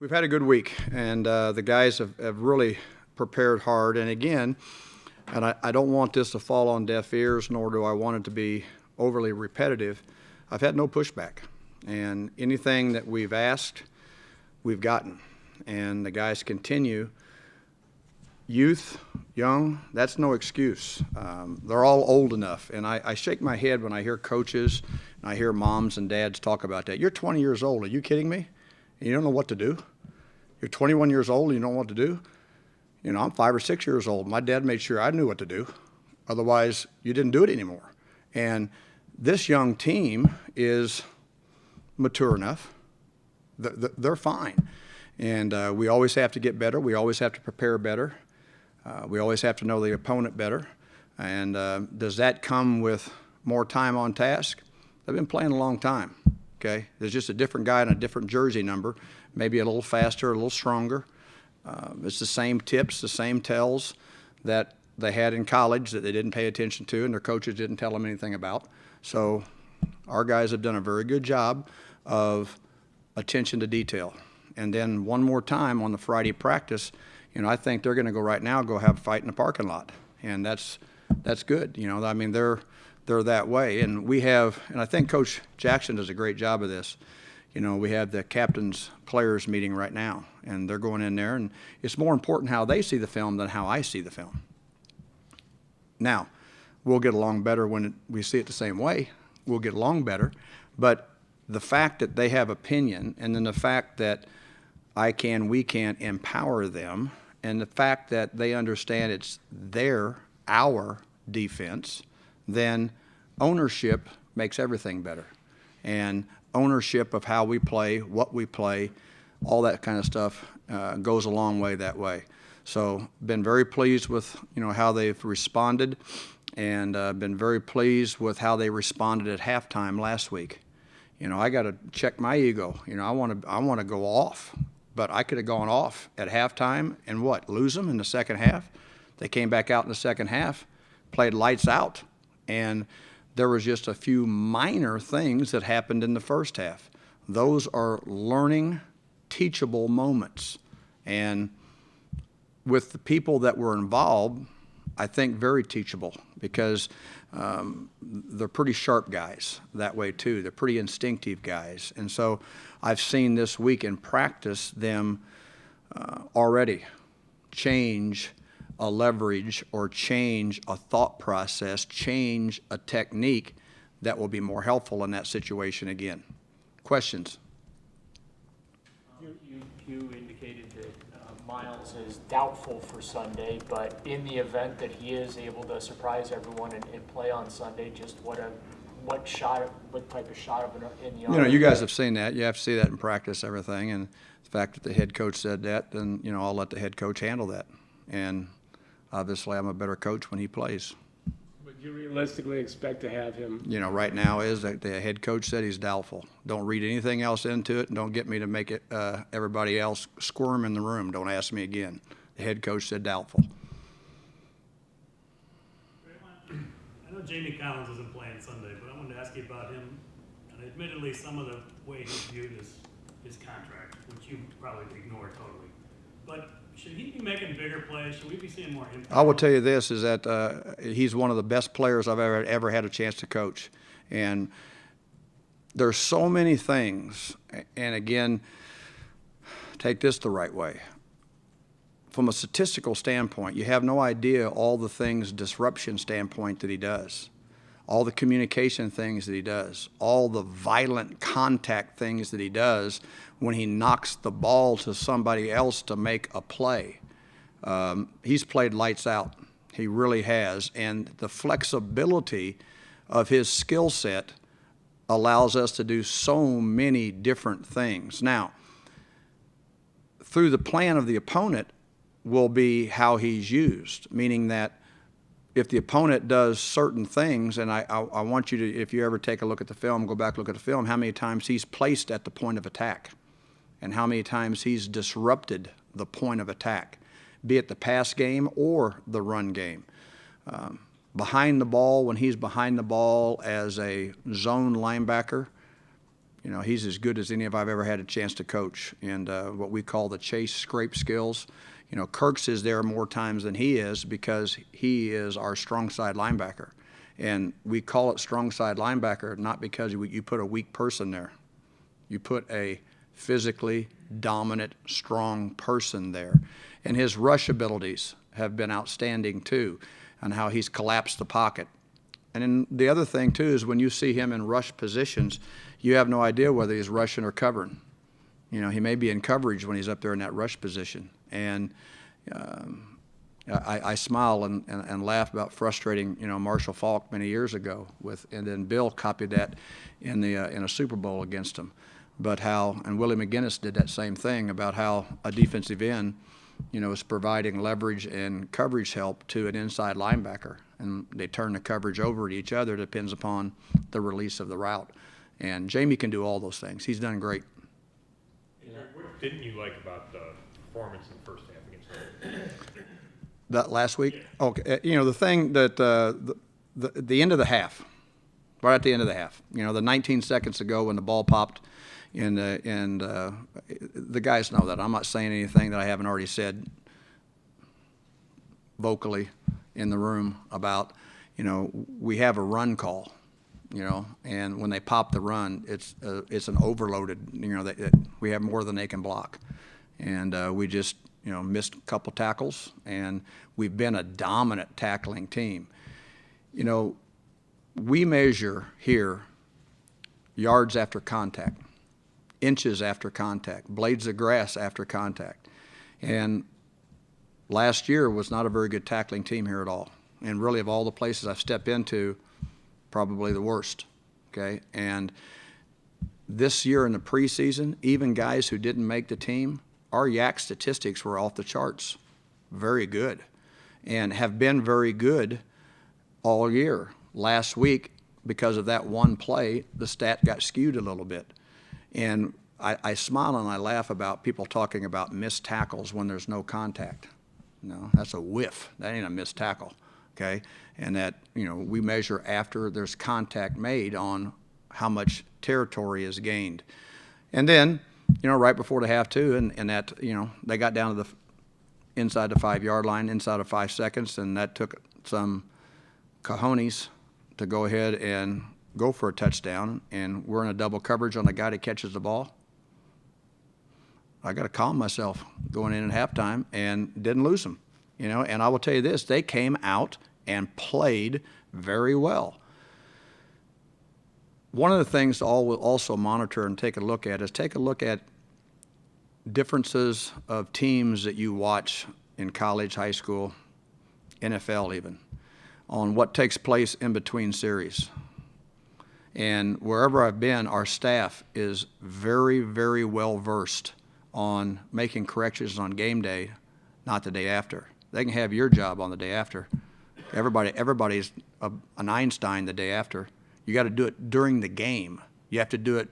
We've had a good week, and the guys have really prepared hard. And again, and I don't want this to fall on deaf ears, nor do I want it to be overly repetitive. I've had no pushback, and anything that we've asked, we've gotten. And the guys continue. Youth, young, that's no excuse. They're all old enough, and I shake my head when I hear coaches and I hear moms and dads talk about that. You're 20 years old. Are you kidding me? And you don't know what to do? You're 21 years old and you don't know what to do? You know, I'm 5 or 6 years old. My dad made sure I knew what to do. Otherwise, you didn't do it anymore. And this young team is mature enough. They're fine. And we always have to get better. We always have to prepare better. We always have to know the opponent better. And does that come with more time on task? They've been playing a long time. Okay, there's just a different guy and a different jersey number, maybe a little faster, a little stronger. It's the same tips, the same tells that they had in college that they didn't pay attention to and their coaches didn't tell them anything about. So our guys have done a very good job of attention to detail. And then one more time on the Friday practice, you know, I think they're going to go right now, go have a fight in the parking lot. And that's good. You know, I mean, they're that way. And we have, and I think Coach Jackson does a great job of this. You know, we have the captain's players meeting right now, and they're going in there, and it's more important how they see the film than how I see the film. Now, we'll get along better when we see it the same way. We'll get along better. But the fact that they have opinion, and then the fact that we can empower them, and the fact that they understand it's our defense, then ownership makes everything better. And ownership of how we play, what we play, all that kind of stuff goes a long way that way. So been very pleased with, you know, how they've responded, and been very pleased with how they responded at halftime last week. You know, I got to check my ego. You know, I want to go off, but I could have gone off at halftime and lose them in the second half. They came back out in the second half, played lights out, and there was just a few minor things that happened in the first half. Those are learning, teachable moments. And with the people that were involved, I think very teachable, because they're pretty sharp guys that way too. They're pretty instinctive guys. And so I've seen this week in practice them already change a leverage or change a thought process, change a technique that will be more helpful in that situation again. Questions? You indicated that Miles is doubtful for Sunday, but in the event that he is able to surprise everyone and play on Sunday, just what type of shot in the arm? You know, you guys have seen that. You have to see that in practice, everything. And the fact that the head coach said that, then, you know, I'll let the head coach handle that. And obviously, I'm a better coach when he plays. But you realistically expect to have him? You know, right now is that the head coach said he's doubtful. Don't read anything else into it, and don't get me to make it everybody else squirm in the room. Don't ask me again. The head coach said doubtful. I know Jamie Collins isn't playing Sunday, but I wanted to ask you about him. And admittedly, some of the way he's viewed his contract, which you probably ignore totally. But should he be making bigger plays? Should we be seeing more impact? I will tell you this, is that he's one of the best players I've ever had a chance to coach. And there's so many things, and again, take this the right way. From a statistical standpoint, you have no idea all the things, disruption standpoint, that he does, all the communication things that he does, all the violent contact things that he does when he knocks the ball to somebody else to make a play. He's played lights out. He really has. And the flexibility of his skill set allows us to do so many different things. Now, through the plan of the opponent will be how he's used, meaning that if the opponent does certain things, and I want you to, if you ever take a look at the film, go back, look at the film, how many times he's placed at the point of attack and how many times he's disrupted the point of attack, be it the pass game or the run game. Behind the ball, when he's behind the ball as a zone linebacker, You know, he's as good as any of I've ever had a chance to coach. And what we call the chase scrape skills. You know, Kirk's is there more times than he is because he is our strong side linebacker. And we call it strong side linebacker not because you put a weak person there. You put a physically dominant, strong person there. And his rush abilities have been outstanding too, on how he's collapsed the pocket. And then the other thing too is when you see him in rush positions, you have no idea whether he's rushing or covering. You know, he may be in coverage when he's up there in that rush position. And I smile and laugh about frustrating, you know, Marshall Faulk many years ago and then Bill copied that in a Super Bowl against him. But and Willie McGinnis did that same thing about how a defensive end, you know, is providing leverage and coverage help to an inside linebacker. And they turn the coverage over to each other, depends upon the release of the route. And Jamie can do all those things. He's done great. What didn't you like about the performance in the first half against them? That last week? Yeah. Okay. You know, the thing that the end of the half, right at the end of the half, you know, the 19 seconds ago when the ball popped, and the guys know that. I'm not saying anything that I haven't already said vocally in the room about, you know, we have a run call. You know, and when they pop the run, it's an overloaded. You know, we have more than they can block, and we just, you know, missed a couple tackles, and we've been a dominant tackling team. You know, we measure here yards after contact, inches after contact, blades of grass after contact, and last year was not a very good tackling team here at all. And really, of all the places I've stepped into, probably the worst, okay? And this year in the preseason, even guys who didn't make the team, our YAC statistics were off the charts, very good, and have been very good all year. Last week, because of that one play, the stat got skewed a little bit. And I smile and I laugh about people talking about missed tackles when there's no contact. No, that's a whiff. That ain't a missed tackle. Okay, and that, you know, we measure after there's contact made on how much territory is gained. And then, you know, right before the half too, and that, you know, they got down to the inside the 5-yard line, inside of 5 seconds, and that took some cojones to go ahead and go for a touchdown, and we're in a double coverage on the guy that catches the ball. I got to calm myself going in at halftime and didn't lose them. You know, and I will tell you this, they came out and played very well. One of the things to also monitor and take a look at is take a look at differences of teams that you watch in college, high school, NFL even, on what takes place in between series. And wherever I've been, our staff is very, very well versed on making corrections on game day, not the day after. They can have your job on the day after. Everybody's an Einstein the day after. You got to do it during the game. You have to do it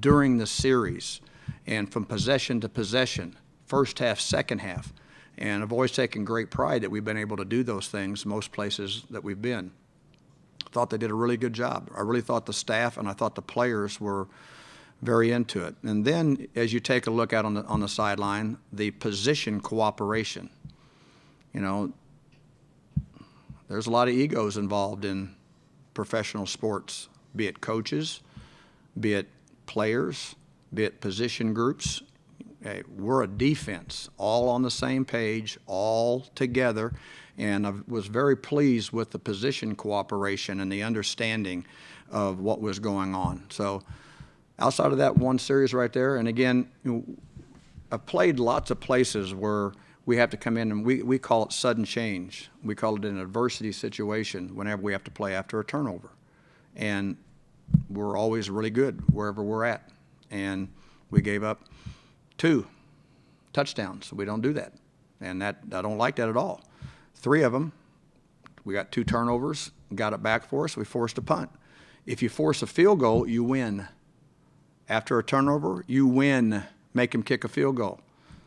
during the series, and from possession to possession, first half, second half. And I've always taken great pride that we've been able to do those things most places that we've been. I thought they did a really good job. I really thought the staff and I thought the players were very into it. And then as you take a look out on the sideline, the position cooperation. You know, there's a lot of egos involved in professional sports, be it coaches, be it players, be it position groups. Hey, we're a defense, all on the same page, all together, and I was very pleased with the position cooperation and the understanding of what was going on. So outside of that one series right there, and again, you know, I've played lots of places where we have to come in and we call it sudden change. We call it an adversity situation whenever we have to play after a turnover. And we're always really good wherever we're at. And we gave up 2 touchdowns, so we don't do that. And that I don't like that at all. 3 of them, we got 2 turnovers, got it back for us, we forced a punt. If you force a field goal, you win. After a turnover, you win. Make them kick a field goal.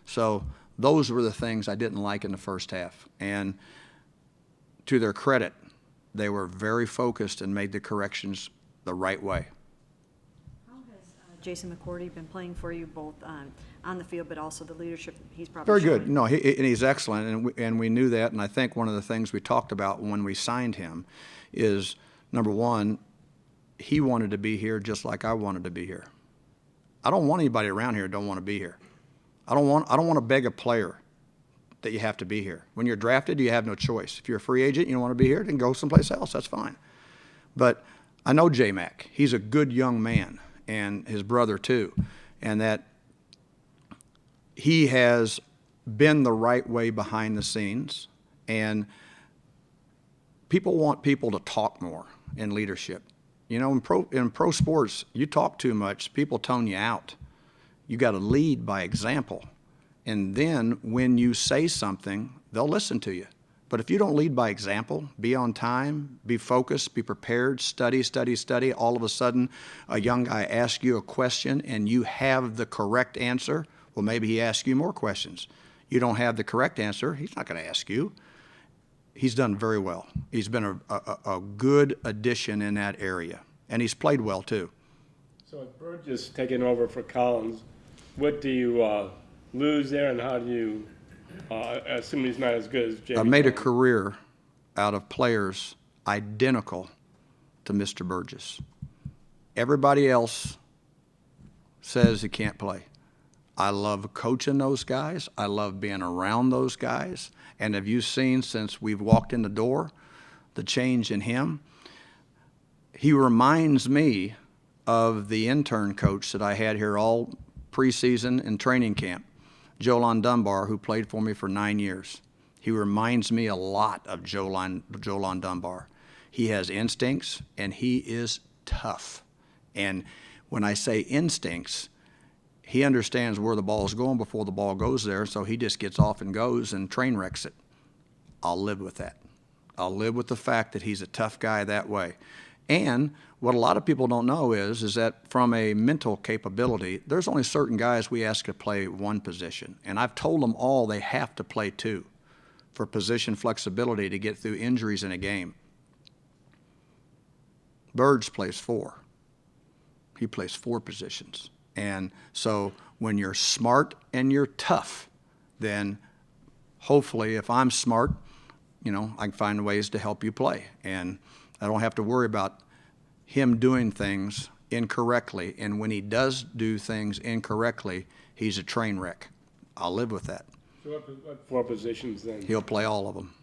So those were the things I didn't like in the first half. And to their credit, they were very focused and made the corrections the right way. How has Jason McCourty been playing for you both on the field, but also the leadership he's probably Very good. showing? No, and he's excellent, and we knew that. And I think one of the things we talked about when we signed him is, number one, he wanted to be here just like I wanted to be here. I don't want anybody around here who don't want to be here. I don't want to beg a player that you have to be here. When you're drafted, you have no choice. If you're a free agent, you don't want to be here, then go someplace else. That's fine. But I know J-Mac. He's a good young man, and his brother too, and that he has been the right way behind the scenes, and people want people to talk more in leadership. You know, in pro sports, you talk too much, people tone you out. You got to lead by example. And then when you say something, they'll listen to you. But if you don't lead by example, be on time, be focused, be prepared, study, all of a sudden a young guy asks you a question and you have the correct answer, well, maybe he asks you more questions. You don't have the correct answer, he's not going to ask you. He's done very well. He's been a good addition in that area, and he's played well too. So with Burgess taking over for Collins, what do you lose there, and how do you assume he's not as good as Jamie? I've made a Collins? career out of players identical to Mr. Burgess. Everybody else says he can't play. I love coaching those guys. I love being around those guys. And have you seen, since we've walked in the door, the change in him? He reminds me of the intern coach that I had here all preseason and training camp, Jolon Dunbar, who played for me for 9 years. He reminds me a lot of Jolon Dunbar. He has instincts, and he is tough. And when I say instincts, he understands where the ball is going before the ball goes there, so he just gets off and goes and train wrecks it. I'll live with that. I'll live with the fact that he's a tough guy that way. And what a lot of people don't know is that from a mental capability, there's only certain guys we ask to play one position. And I've told them all they have to play two for position flexibility to get through injuries in a game. Burge plays four. He plays four positions. And so when you're smart and you're tough, then hopefully if I'm smart, you know, I can find ways to help you play. And I don't have to worry about him doing things incorrectly. And when he does do things incorrectly, he's a train wreck. I'll live with that. So what four positions then? He'll play all of them.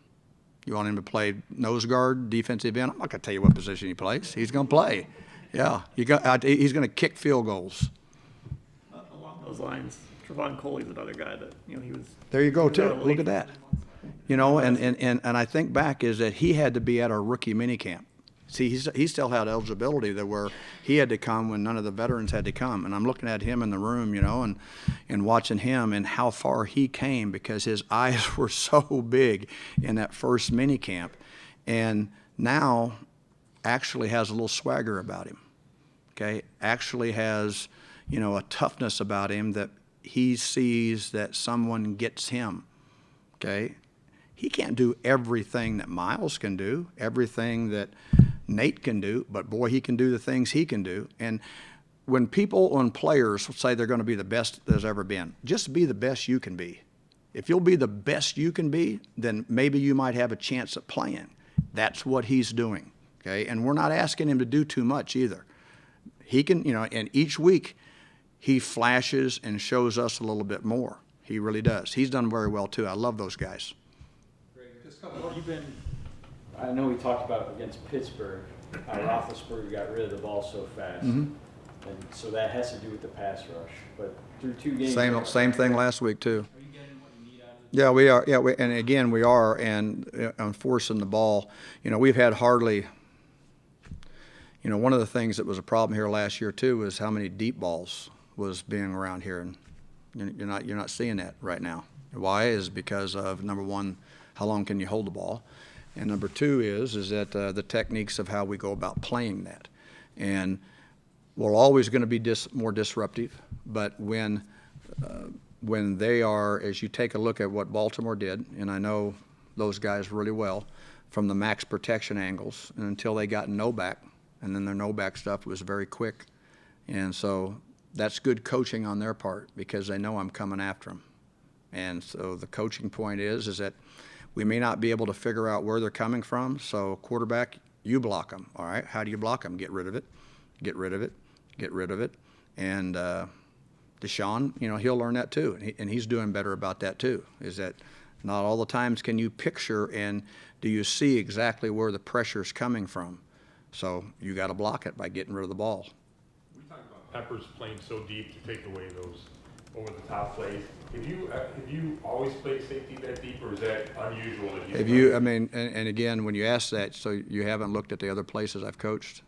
You want him to play nose guard, defensive end? I'm not going to tell you what position he plays. He's going to play. Yeah, he's going to kick field goals. Along those lines, Trevon Coley's another guy that, you know, he was. There you go, too. out of the Look league at that. for 10 months. You know, and I think back is that he had to be at our rookie minicamp. See, he still had eligibility that where he had to come when none of the veterans had to come. And I'm looking at him in the room, you know, and watching him and how far he came because his eyes were so big in that first minicamp. And now actually has a little swagger about him, okay? Actually has, you know, a toughness about him that he sees that someone gets him, okay? He can't do everything that Miles can do, everything that Nate can do, but boy, he can do the things he can do. And when players say they're going to be the best there's ever been, just be the best you can be. If you'll be the best you can be, then maybe you might have a chance at playing. That's what he's doing, okay? And we're not asking him to do too much either. He can, you know, and each week he flashes and shows us a little bit more. He really does. He's done very well too. I love those guys. I know we talked about against Pittsburgh, how Roethlisberger got rid of the ball so fast. Mm-hmm. And so that has to do with the pass rush. But through 2 games. Same thing last week too. Are you getting what you need out of it? Yeah, we are. Yeah, and again, we are, and enforcing the ball. You know, we've had hardly. You know, one of the things that was a problem here last year too was how many deep balls was being around here, and you're not seeing that right now. Why? Is because of, number one, how long can you hold the ball, and number two is that the techniques of how we go about playing that, and we're always going to be more disruptive, but when they are, as you take a look at what Baltimore did, and I know those guys really well, from the max protection angles, and until they got no back, and then their no back stuff was very quick, and so that's good coaching on their part because they know I'm coming after them. And so the coaching point is that we may not be able to figure out where they're coming from. So quarterback, you block them. All right, how do you block them? Get rid of it, get rid of it, get rid of it. And Deshaun, he'll learn that too, and he's doing better about that too. Is that not all the times can you picture and do you see exactly where the pressure's coming from? So you got to block it by getting rid of the ball. We talked about Peppers playing so deep to take away those over-the-top plays. Have you always played safety that deep, or is that unusual? And again, when you ask that, so you haven't looked at the other places I've coached?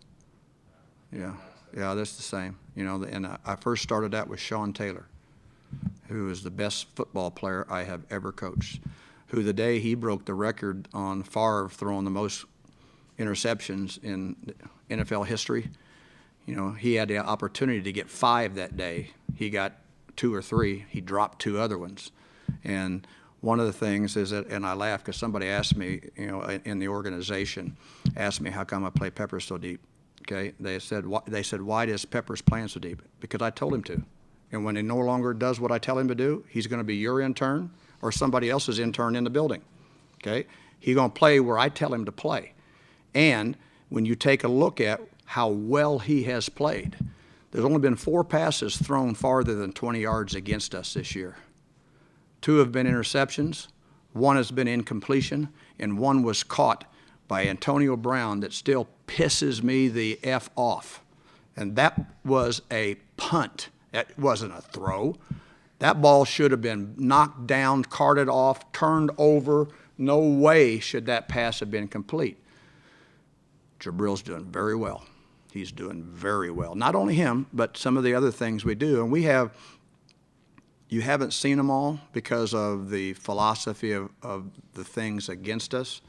Yeah, that's the same. And I first started out with Sean Taylor, who is the best football player I have ever coached, who the day he broke the record on Favre throwing the most interceptions in NFL history, he had the opportunity to get 5 that day. He got 2 or 3. He dropped 2 other ones. And one of the things is that, and I laugh because somebody asked me, in the organization, asked me how come I play Peppers so deep. Okay, they said, why does Peppers playing so deep? Because I told him to. And when he no longer does what I tell him to do, he's going to be your intern or somebody else's intern in the building. Okay, he's going to play where I tell him to play. And when you take a look at how well he has played, there's only been 4 passes thrown farther than 20 yards against us this year. 2 have been interceptions, 1 has been incompletion, and 1 was caught by Antonio Brown that still pisses me the F off. And that was a punt. That wasn't a throw. That ball should have been knocked down, carted off, turned over. No way should that pass have been complete. Jabril's doing very well. He's doing very well. Not only him, but some of the other things we do. And you haven't seen them all because of the philosophy of the things against us.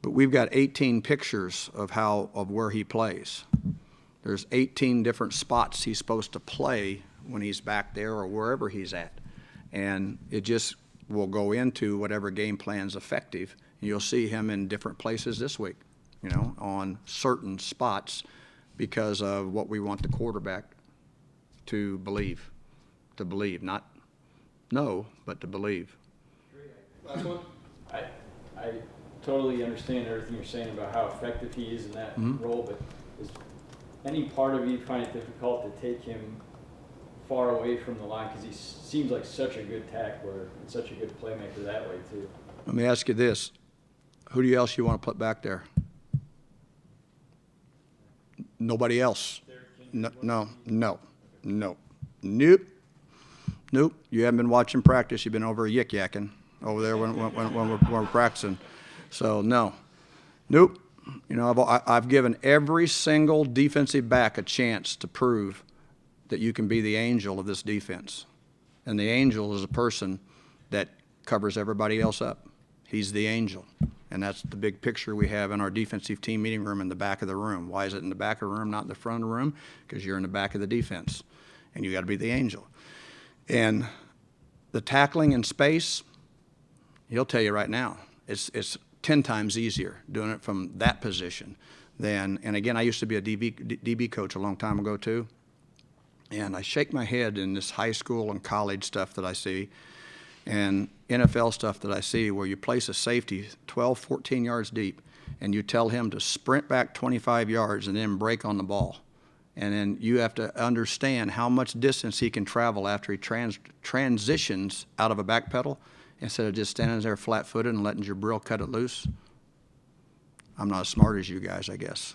But we've got 18 pictures of where he plays. There's 18 different spots he's supposed to play when he's back there or wherever he's at. And it just will go into whatever game plan's effective. You'll see him in different places this week, on certain spots because of what we want the quarterback to believe. To believe, not know, but to believe. Last one. I totally understand everything you're saying about how effective he is in that role, but is any part of you find it difficult to take him far away from the line because he seems like such a good tackler and such a good playmaker that way too? Let me ask you this. Who else you want to put back there? Nobody else. No. Nope. You haven't been watching practice. You've been over yik-yakking over there when we're practicing. So, no. Nope. I've given every single defensive back a chance to prove that you can be the angel of this defense. And the angel is a person that covers everybody else up. He's the angel. And that's the big picture we have in our defensive team meeting room in the back of the room. Why is it in the back of the room, not in the front of the room? Because you're in the back of the defense, and you got to be the angel. And the tackling in space, he'll tell you right now, it's 10 times easier doing it from that position than, and again, I used to be a DB coach a long time ago too, and I shake my head in this high school and college stuff that I see and NFL stuff that I see where you place a safety 12, 14 yards deep and you tell him to sprint back 25 yards and then break on the ball. And then you have to understand how much distance he can travel after he transitions out of a back pedal instead of just standing there flat-footed and letting Jabril cut it loose. I'm not as smart as you guys, I guess.